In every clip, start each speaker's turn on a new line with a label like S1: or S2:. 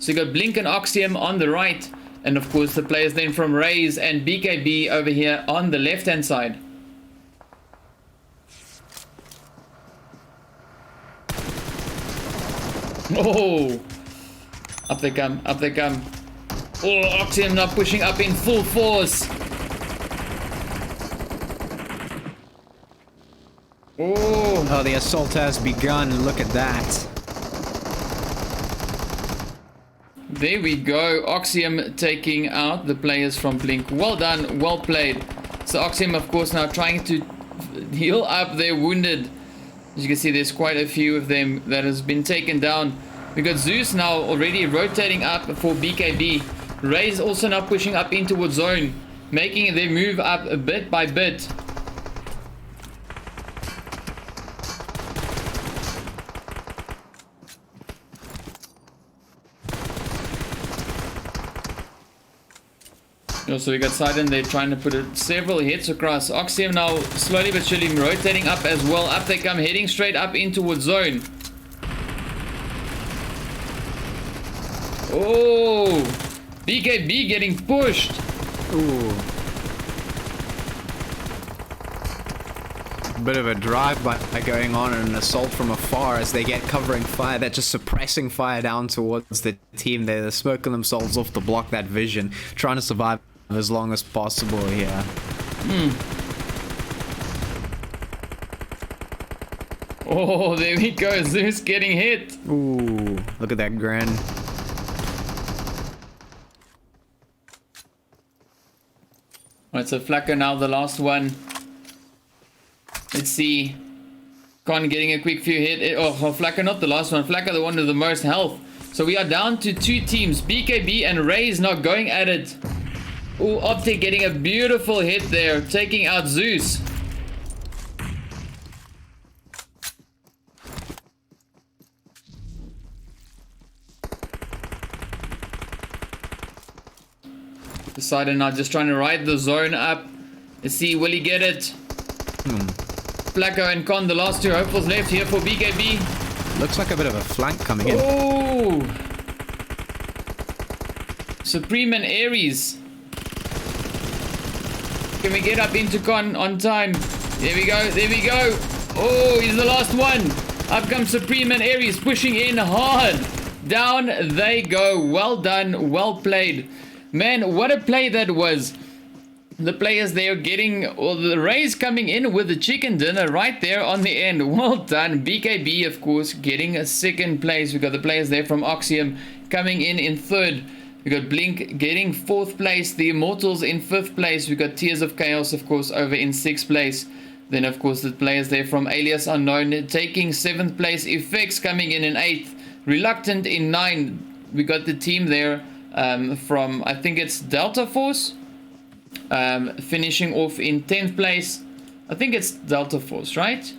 S1: So you got Blink and Oxium on the right, and of course the players then from Raze and BKB over here on the left hand side. Oh, up they come, up they come. Oh, Oxium now pushing up in full force.
S2: Oh, the assault has begun. Look at that.
S1: There we go. Oxium taking out the players from Blink. Well done. Well played. So Oxium, of course, now trying to heal up their wounded. As you can see, there's quite a few of them that has been taken down. We got Zeus now already rotating up for BKB. Raze also now pushing up in towards zone, making their move up a bit by bit. Also, we got Sidon, they're trying to put several hits across. Oxium now slowly but surely rotating up as well. Up they come, heading straight up in towards zone. Oh, BKB getting pushed.
S2: Ooh. Bit of a drive-by going on and an assault from afar as they get covering fire. They're just suppressing fire down towards the team. They're smoking themselves off to block that vision, trying to survive as long as possible here.
S1: Oh, there we go. Zeus getting hit.
S2: Ooh, look at that grin.
S1: Alright, so Flacker now the last one. Let's see. Con getting a quick few hit. Oh, Flacker not the last one. Flacker the one with the most health. So we are down to two teams. BKB and Raze now going at it. Ooh, Optic getting a beautiful hit there. Taking out Zeus. Poseidon now just trying to ride the zone up. Let's see, will he get it? Flacco and Con, the last two hopefuls left here for BKB.
S2: Looks like a bit of a flank coming in.
S1: Oh! Supreme and Ares. Can we get up into Con on time? There we go, there we go. Oh, he's the last one. Up comes Supreme and Ares pushing in hard. Down they go. Well done, well played. Man, what a play that was. The players there getting, or the Rays coming in with the chicken dinner right there on the end. Well done. BKB, of course, getting a second place. We got the players there from Oxium coming in third. We got Blink getting fourth place. The Immortals in fifth place. We got Tears of Chaos, of course, over in sixth place. Then, of course, the players there from Alias Unknown taking seventh place. Effects coming in eighth. Reluctant in ninth. We got the team there from, I think it's Delta Force. Finishing off in 10th place. I think it's Delta Force, right?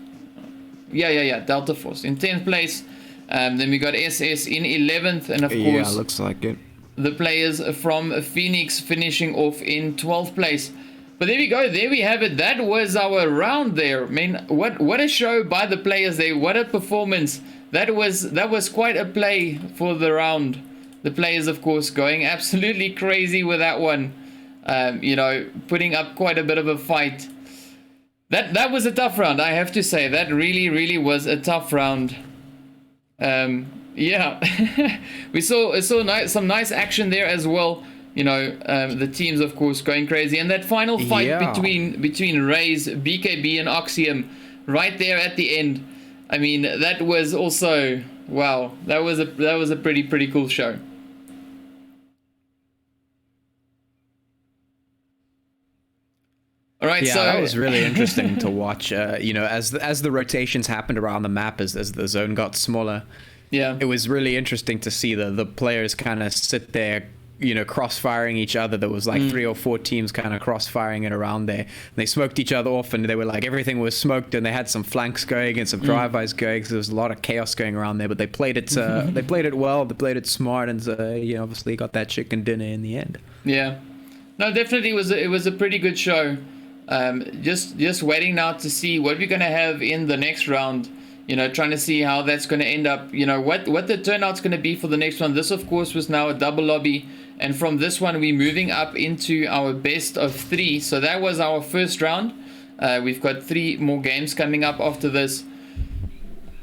S1: Yeah, Delta Force in 10th place. Then we got SS in 11th, and of course,
S2: yeah, looks like it.
S1: The players from Phoenix finishing off in 12th place. But there we go, there we have it. That was our round there. I mean, what a show by the players there. What a performance. That was quite a play for the round. The players, of course, going absolutely crazy with that one. You know, putting up quite a bit of a fight. That was a tough round, I have to say. That really was a tough round. Yeah, we saw some nice action there as well. You know, the teams, of course, going crazy, and that final fight between Raze, BKB, and Oxium, right there at the end. I mean, that was also, wow. That was a pretty cool show. All right,
S2: yeah,
S1: so
S2: that was really interesting to watch. You know, as the rotations happened around the map, as the zone got smaller,
S1: yeah,
S2: it was really interesting to see the players kind of sit there, you know, cross-firing each other. There was like 3 or 4 teams kind of cross-firing it around there. And they smoked each other off, and they were like, everything was smoked, and they had some flanks going and some drive-bys going. So there was a lot of chaos going around there, but they played it. They played it well. They played it smart, and you know, obviously got that chicken dinner in the end.
S1: Yeah, no, definitely it was a pretty good show. Just waiting now to see what we're gonna have in the next round. you know, trying to see how that's going to end up, you know, what the turnout's going to be for the next one. This, of course, was now a double lobby. And from this one, we're moving up into our best of 3. So that was our first round. We've got 3 more games coming up after this.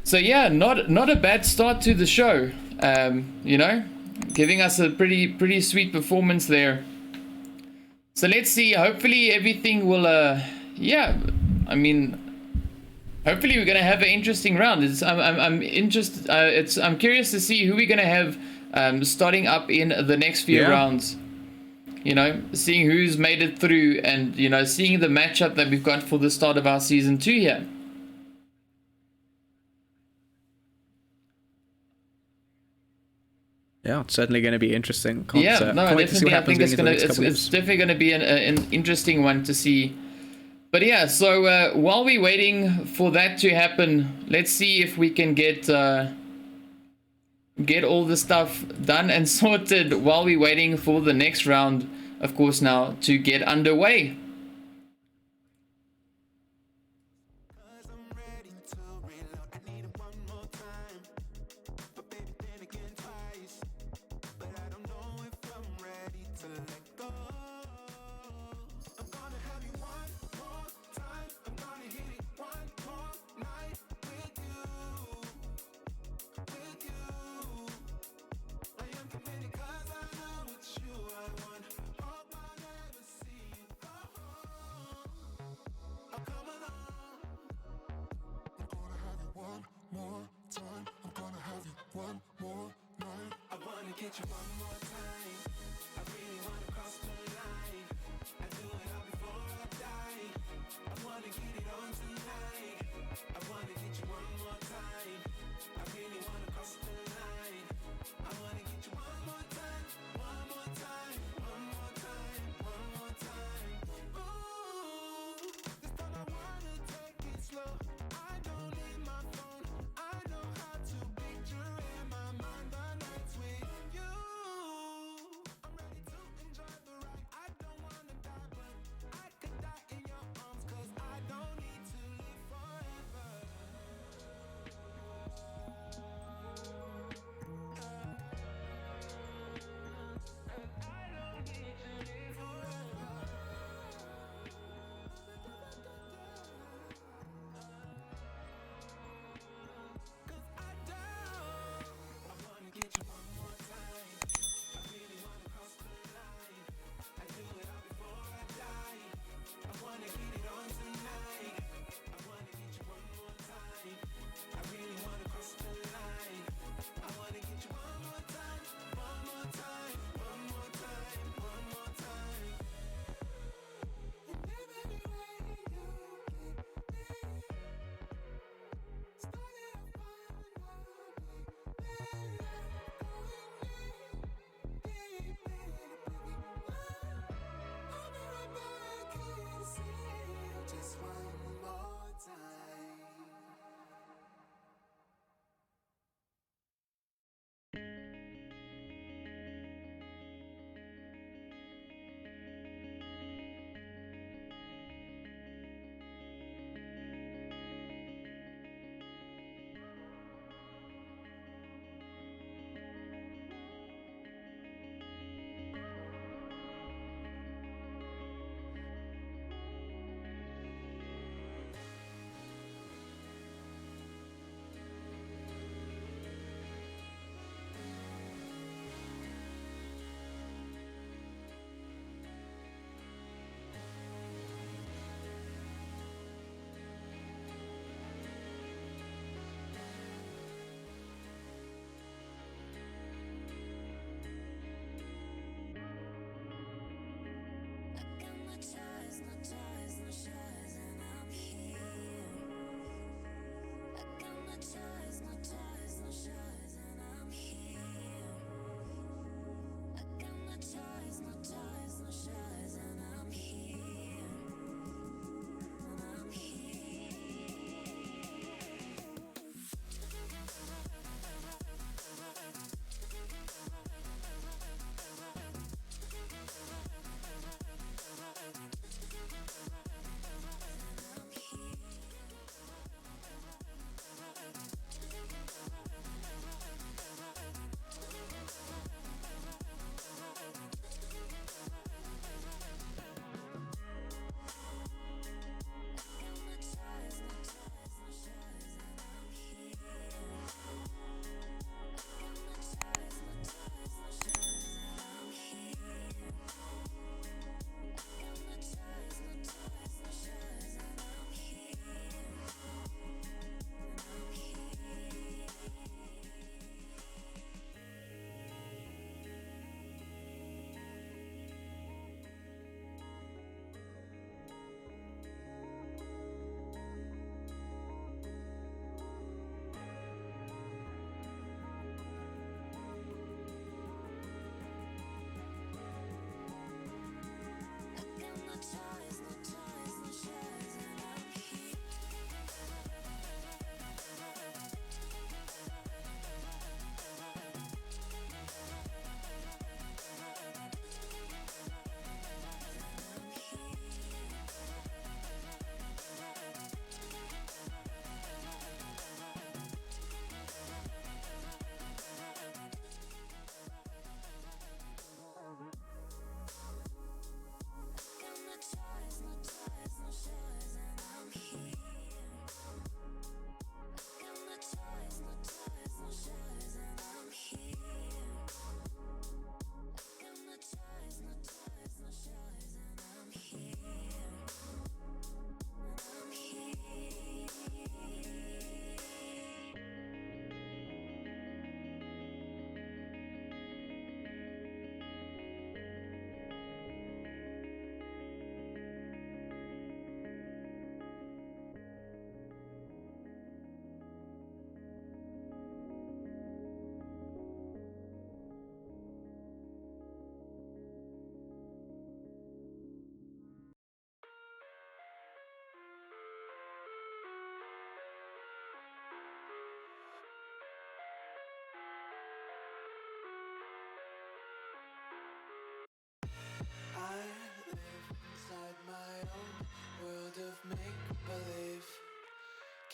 S1: So yeah, not a bad start to the show. You know, giving us a pretty sweet performance there. So let's see. Hopefully everything will. Yeah, I mean, hopefully we're gonna have an interesting round. I'm interested. I'm curious to see who we're gonna have starting up in the next few rounds. You know, seeing who's made it through, and you know, seeing the matchup that we've got for the start of our season 2 here.
S2: Yeah, it's certainly going to be interesting.
S1: Yeah, no, definitely. I think it's definitely going to be an interesting one to see. But yeah, so while we're waiting for that to happen, let's see if we can get all the stuff done and sorted while we're waiting for the next round, of course, now to get underway.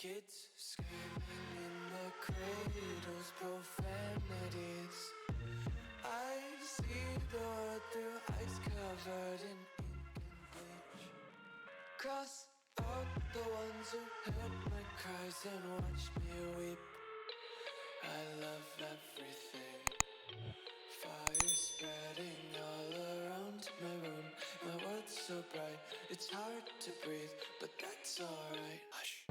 S3: Kids screaming in their cradles, profanities. I see the world through ice covered in ink and bleach. Cross out the ones who heard my cries and watched me weep. I love everything. Fire spreading all around my room. My world's so bright, it's hard to breathe, but that's alright. Hush.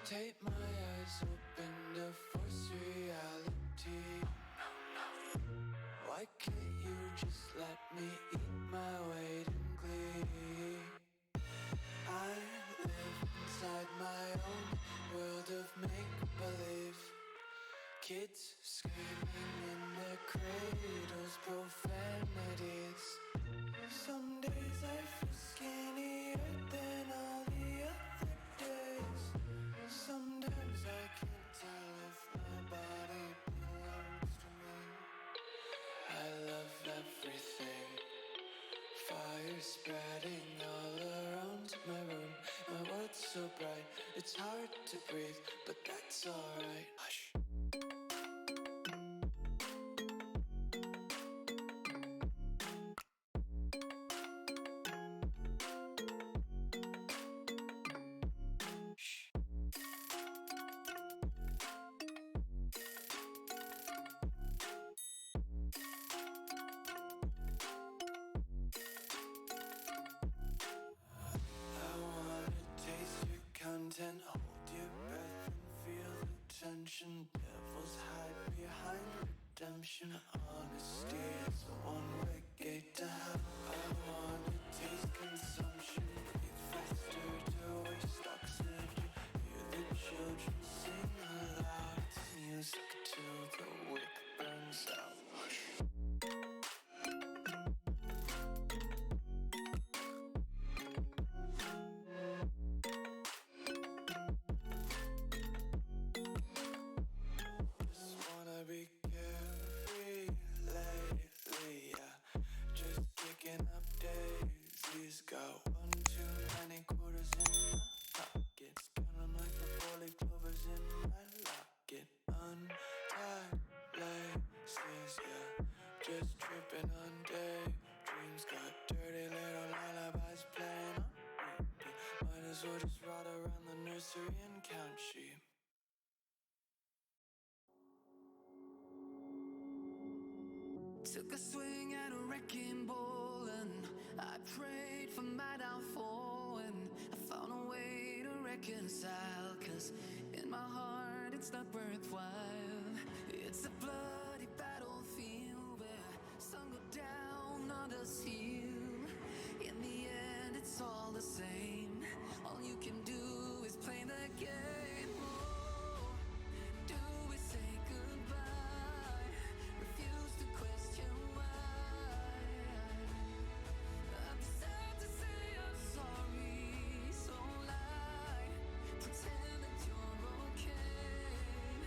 S3: Take my eyes open to force reality. Why can't you just let me eat my weight in glee? I live inside my own world of make-believe. Kids screaming in their cradles, profanities. Some days I feel skinnier than all the other days. Sometimes I can't tell if my body belongs to me. I love everything. Fire spreading all around my room. My world's so bright, it's hard to breathe, but that's alright. Hush. Content, hold your breath and feel the tension. Devils hide behind redemption. Honesty is a one-way gate to hell. I wanna taste consumption. Breathe faster to waste oxygen. Hear the children sing aloud. It's music till the wick burns out. Hush. Be carefree lately, yeah. Just picking up daisies. Got one too many quarters in my pockets. Counting like the four-leaf clovers in my locket. Untied laces, yeah. Just tripping on daydreams. Got dirty little lullabies playing on repeat. Might as well just ride around the nursery and count sheep.
S4: Took a swing at a wrecking ball and I prayed for my downfall, and I found a way to reconcile, 'cause in my heart it's not worthwhile. It's a bloody battlefield where some go down, others heal. In the end it's all the same. All you can do is play the game. Oh, do we say goodbye? Refuse to question why. I'm sad to say I'm sorry, so lie. Pretend that you're okay.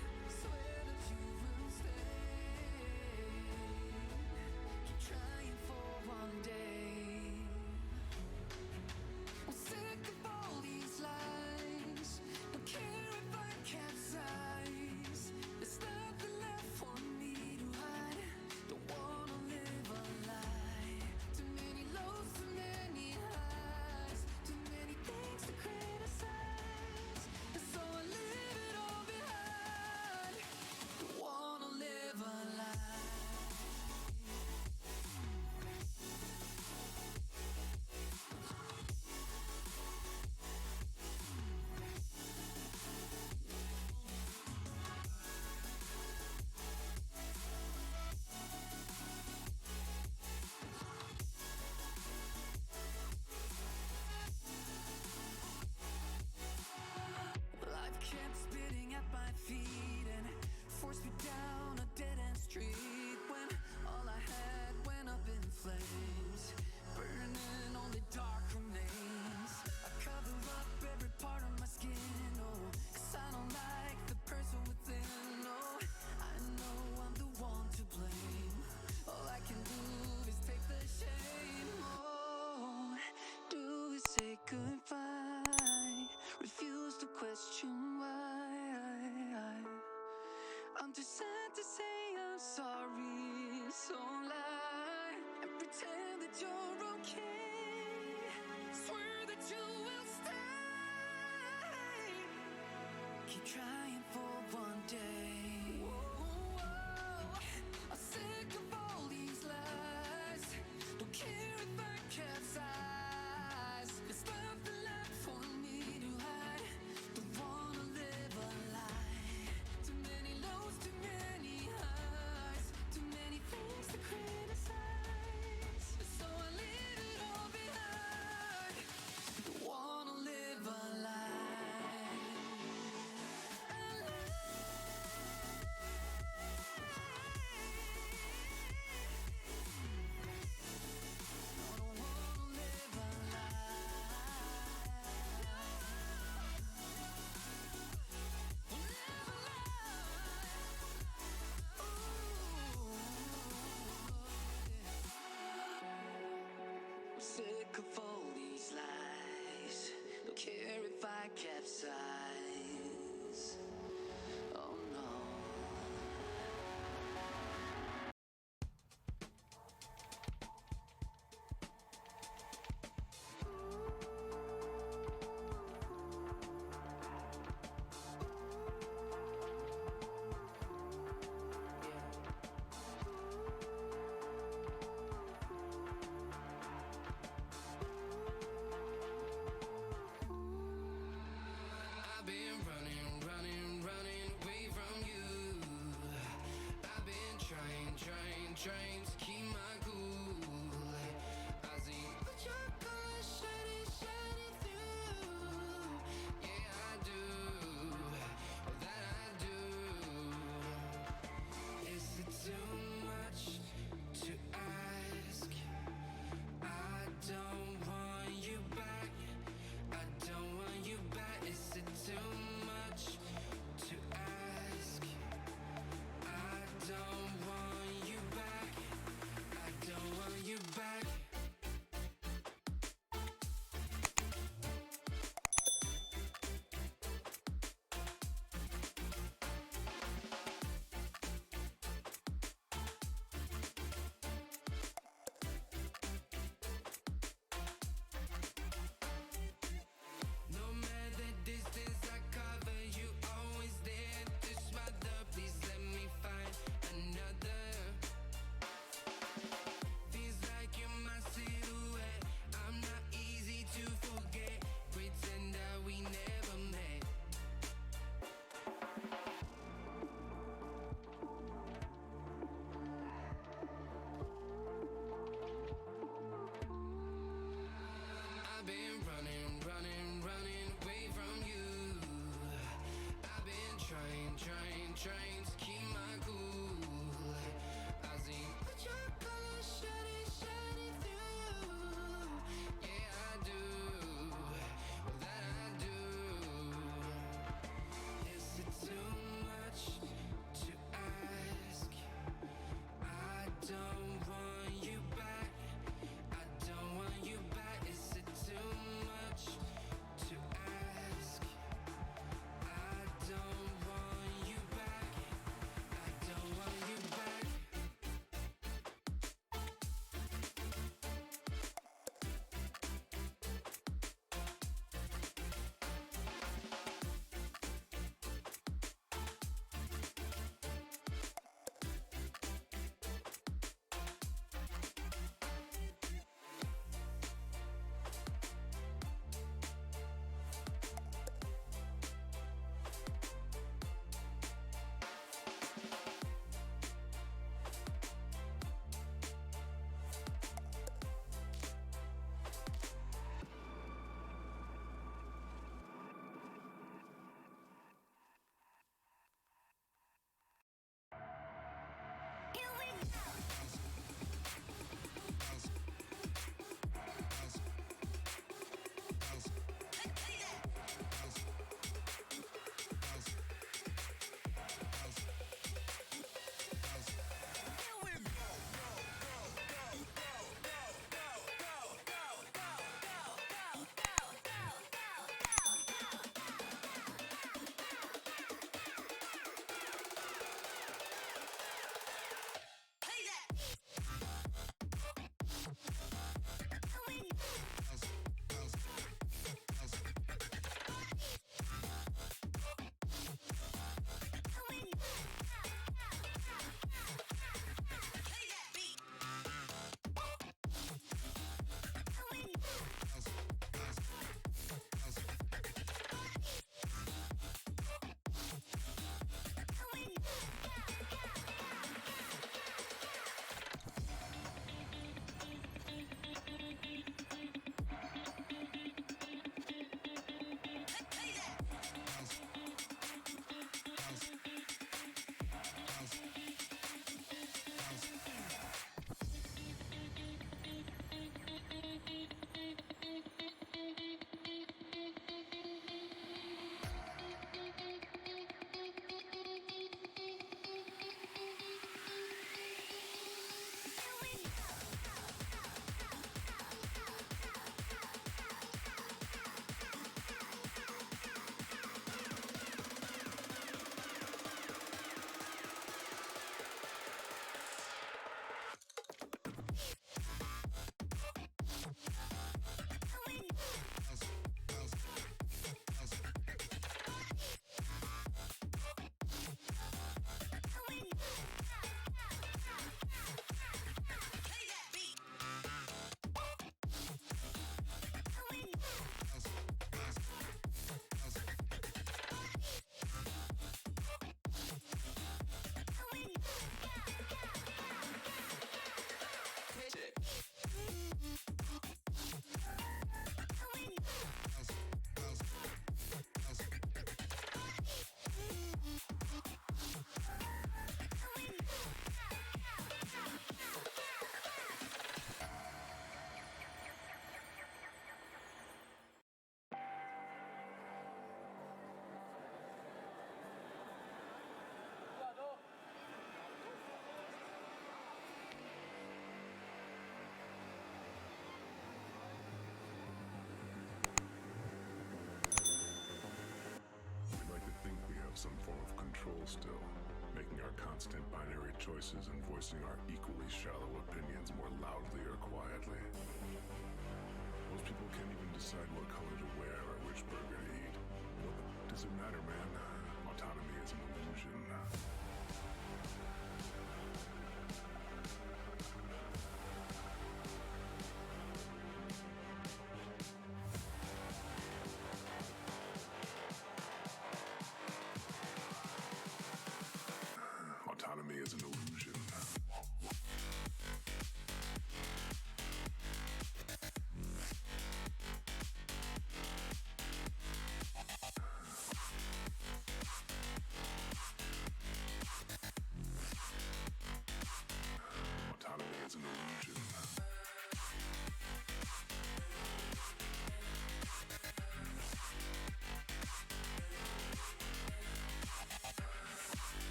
S4: question why. I'm too sad to say I'm sorry, so lie and pretend that you're okay. Swear that you will stay. Keep trying for one day. Whoa, I'm sick of all these lies. Don't care if I capsize. There's nothing left for me to hide. Don't wanna live a lie. Too many lows, too many highs. Too many things to criticize. So I leave it all behind. Don't wanna live a lie. Sick of all these lies. Don't care if I capsize. Oh no.
S5: control still, making our constant binary choices and voicing our equally shallow opinions more loudly or quietly. Most people can't even decide what color to wear or which burger to eat. What the f- does it matter, man? Autonomy is an illusion. Autonomy is an illusion. Autonomy is an illusion.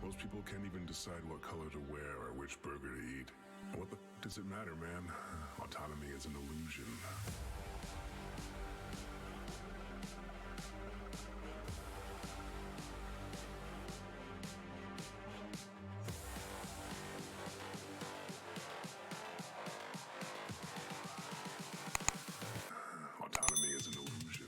S5: Most people can't even decide what color to wear or which burger to eat. What the f- does it matter, man? Autonomy is an illusion. Autonomy is an illusion.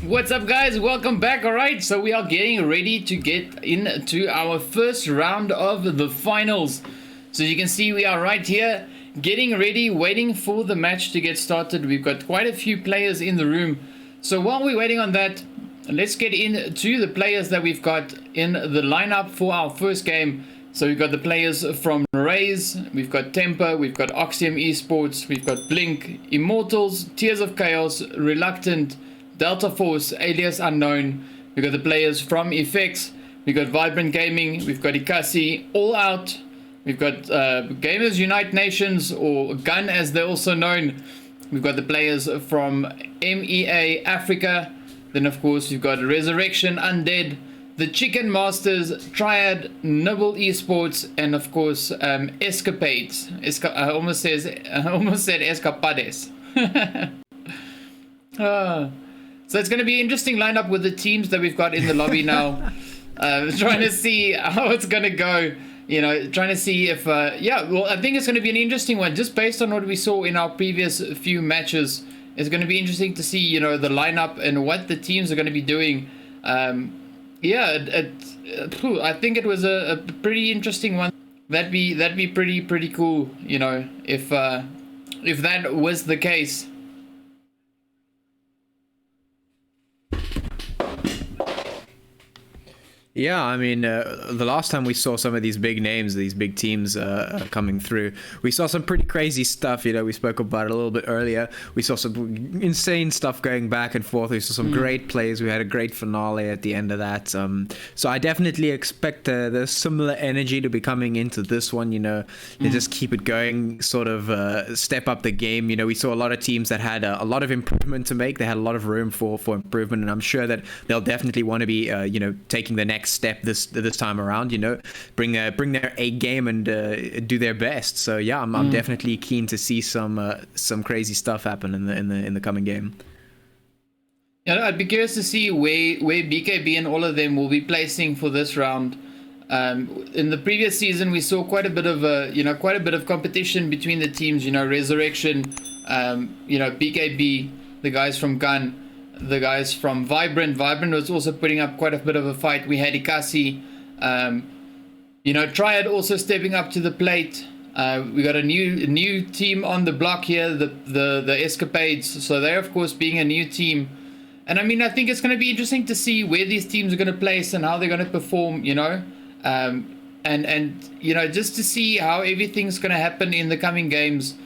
S1: What's up, guys? Welcome back. All right, so we are getting ready to get into our first round of the finals. So you can see we are right here getting ready, waiting for the match to get started. We've got quite a few players in the room. So while we're waiting on that, let's get into the players that we've got in the lineup for our first game. So we've got the players from Raze, we've got Temper, we've got Oxium Esports, we've got Blink, Immortals, Tears of Chaos, Reluctant, Delta Force, Alias Unknown. We've got the players from Effects, we've got Vibrant Gaming, we've got Inkosi, All Out, we've got Gamers Unite Nations, or GUN as they're also known. We've got the players from MEA Africa. Then of course we've got Resurrection Undead, the Chicken Masters, Triad, Noble Esports, and of course Escapades. I almost said Escapades. So it's going to be an interesting lineup with the teams that we've got in the lobby now. Trying to see how it's going to go. You know, trying to see if, yeah, well, I think it's going to be an interesting one. Just based on what we saw in our previous few matches, it's going to be interesting to see, you know, the lineup and what the teams are going to be doing. Yeah, I think it was a pretty interesting one. That'd be pretty cool, you know, if that was the case.
S2: Yeah, I mean, the last time we saw some of these big names, these big teams coming through, we saw some pretty crazy stuff. You know, we spoke about it a little bit earlier. We saw some insane stuff going back and forth. We saw some great plays. We had a great finale at the end of that. So I definitely expect the similar energy to be coming into this one. You know, to just keep it going, sort of step up the game. You know, we saw a lot of teams that had a lot of improvement to make. They had a lot of room for improvement, and I'm sure that they'll definitely want to be, you know, taking the next step this time around, you know, bring their A game and do their best. So yeah, I'm definitely keen to see some crazy stuff happen in the coming game.
S1: Yeah, I'd be curious to see where BKB and all of them will be placing for this round. In the previous season, we saw quite a bit of competition between the teams. You know, Resurrection, you know, BKB, the guys from GUN, the guys from Vibrant was also putting up quite a bit of a fight. We had Inkosi, you know, Triad also stepping up to the plate. We got a new team on the block here, the Escapades. So they're of course being a new team, and I mean, I think it's going to be interesting to see where these teams are going to place and how they're going to perform. You know, and you know, just to see how everything's going to happen in the coming games.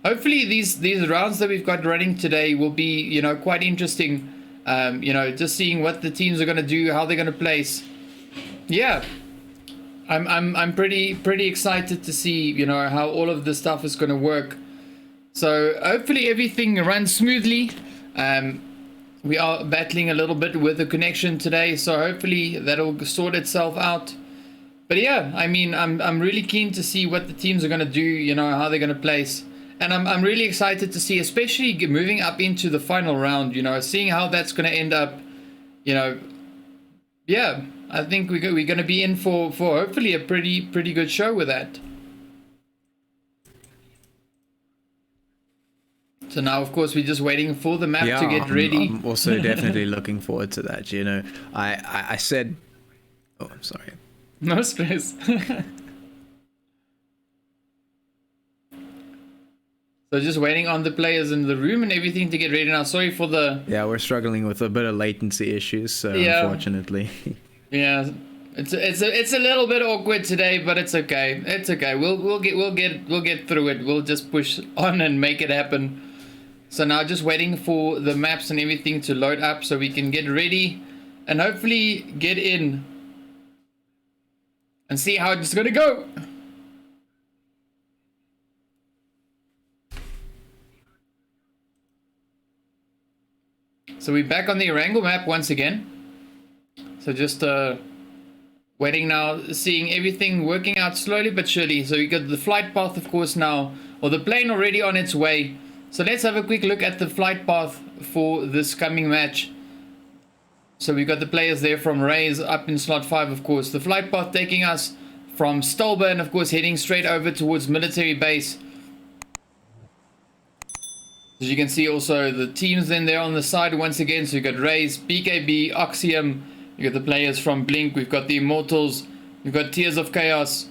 S1: Hopefully these rounds that we've got running today will be, you know, quite interesting. You know, just seeing what the teams are going to do, how they're going to place. Yeah, I'm pretty excited to see, you know, how all of this stuff is going to work. So hopefully everything runs smoothly. We are battling a little bit with the connection today, so hopefully that'll sort itself out. But yeah, I mean, I'm really keen to see what the teams are going to do, you know, how they're going to place. And I'm really excited to see, especially moving up into the final round, you know, seeing how that's going to end up, you know. Yeah, I think we're going to be in for hopefully a pretty good show with that. So now, of course, we're just waiting for the map to get ready.
S2: I'm also definitely looking forward to that, you know. I said... Oh, I'm sorry.
S1: No stress. So just waiting on the players in the room and everything to get ready now. Sorry for the...
S2: Yeah, we're struggling with a bit of latency issues, so
S1: yeah.
S2: Unfortunately.
S1: Yeah, it's a little bit awkward today, but it's okay. It's okay. We'll get through it. We'll just push on and make it happen. So now just waiting for the maps and everything to load up so we can get ready and hopefully get in and see how it's gonna go. So we're back on the Erangel map once again. So just waiting now, seeing everything working out slowly but surely. So we got the flight path, of course, now, or the plane already on its way. So let's have a quick look at the flight path for this coming match. So we got the players there from Raze up in slot 5, of course. The flight path taking us from Stolba and, of course, heading straight over towards military base. As you can see also the teams then there on the side once again. So you've got Raze, BKB, Oxium, you've got the players from Blink, we've got the Immortals, we've got Tears of Chaos,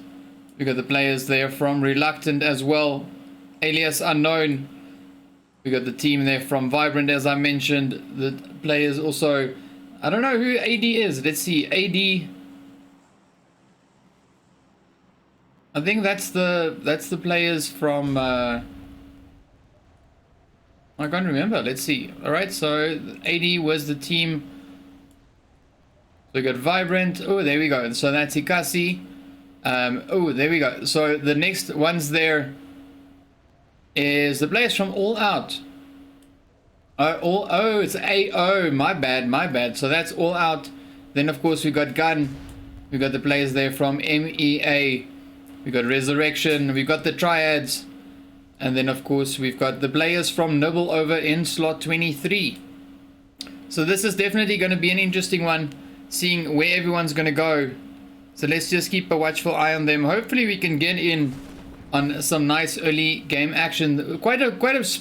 S1: we've got the players there from Reluctant as well, Alias Unknown, we've got the team there from Vibrant as I mentioned, the players also, I don't know who AD is, let's see, AD, I think that's the players from I can't remember. Let's see. Alright, so AD was the team. So we got Vibrant. Oh, there we go. So that's Inkosi. Oh, there we go. So the next ones there is the players from All Out. Oh, it's AO. My bad. So that's All Out. Then, of course, we got Gun. We got the players there from MEA. We got Resurrection. We got the Triads. And then, of course, we've got the players from Nibble over in slot 23. So this is definitely going to be an interesting one, seeing where everyone's going to go. So let's just keep a watchful eye on them. Hopefully we can get in on some nice early game action. Quite a